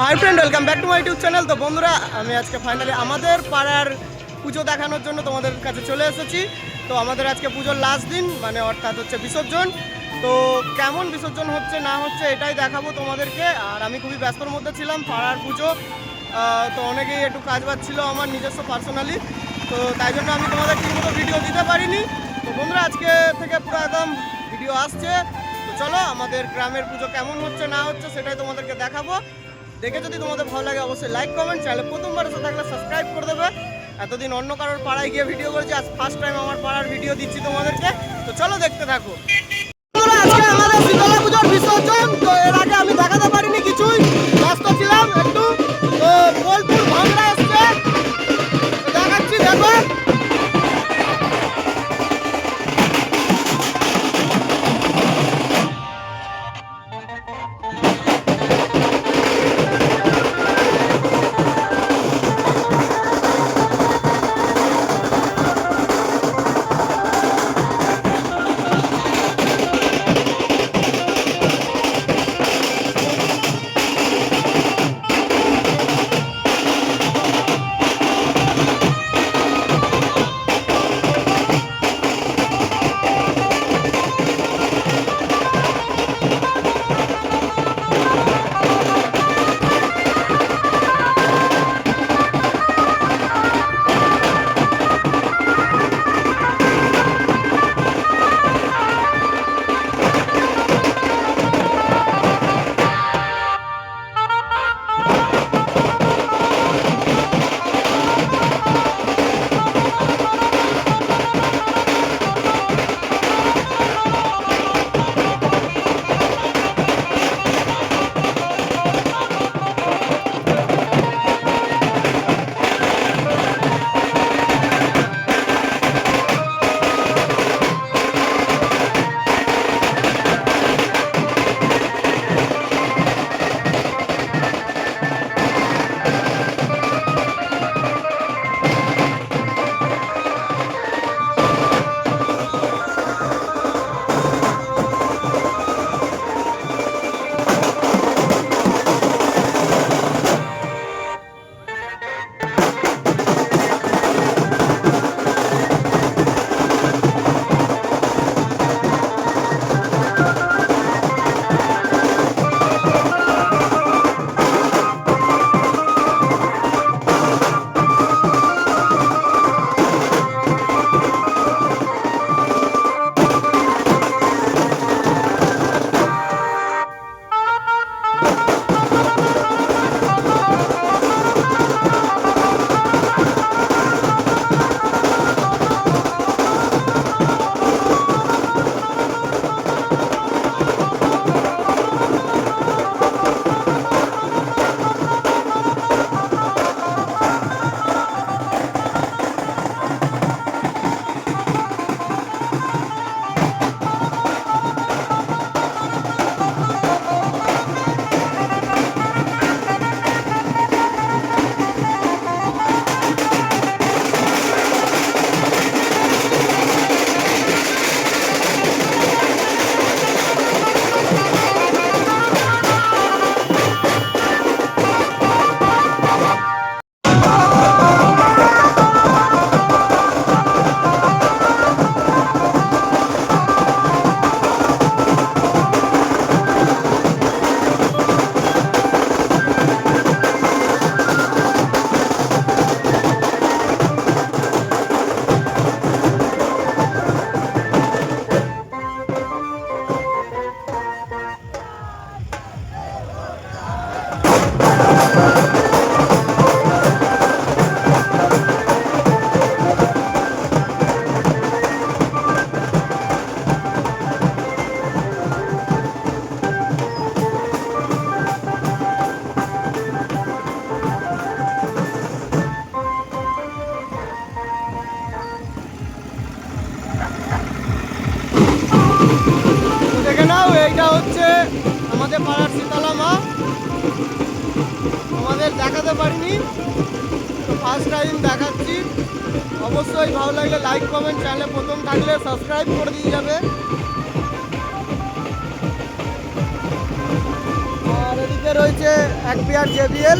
Hi friend, welcome back to my YouTube channel. তো বন্ধুরা, আমি আজকে ফাইনালি আমাদের পাড়ার পুজো দেখানোর জন্য তোমাদের কাছে চলে এসেছি। তো আমাদের আজকে পুজোর লাস্ট দিন, মানে অর্থাৎ হচ্ছে বিসর্জন। তো কেমন বিসর্জন হচ্ছে না হচ্ছে এটাই দেখাবো তোমাদেরকে। আর আমি খুবই ব্যস্তর মধ্যে ছিলাম, পাড়ার পুজো তো অনেকেই একটু কাজ বাজ ছিল আমার নিজস্ব পার্সোনালি। তো তাই জন্য আমি তোমাদের ঠিকমতো ভিডিও দিতে পারিনি। তো বন্ধুরা, আজকে থেকে পুরো একদম ভিডিও আসছে। তো চলো, আমাদের গ্রামের পুজো কেমন হচ্ছে না হচ্ছে সেটাই তোমাদেরকে দেখাবো। দেখে যদি তোমাদের ভালো লাগে অবশ্যই লাইক কমেন্ট, চ্যানেলে প্রথমবার এসে থাকলে সাবস্ক্রাইব করে দেবে। এতদিন অন্য কারোর পাড়ায় গিয়ে ভিডিও করেছি, আজ ফার্স্ট টাইম আমার পাড়ার ভিডিও দিচ্ছি তোমাদেরকে। তো চলো দেখতে থাকো। আজকে আমাদের শীতলা পুজোর বিসর্জন। তো এর আগে আমি দেখাতে পারিনি কিছুই, ব্যস্ত ছিলাম একটু। তো বোলপুর ভাঙড়া এসছে, দেখাচ্ছি দেখো। এইটা হচ্ছে আমাদের পাড়ার শীতলা মা। তোমাদের দেখাতে পারিনি, তো ফার্স্ট টাইম দেখাচ্ছি। অবশ্যই ভালো লাগলে লাইক কমেন্ট, চ্যানেলে প্রথম থাকলে সাবস্ক্রাইব করে দিয়ে যাবে। আর এদিকে আজকে রয়েছে এক পেয়ার জেবিএল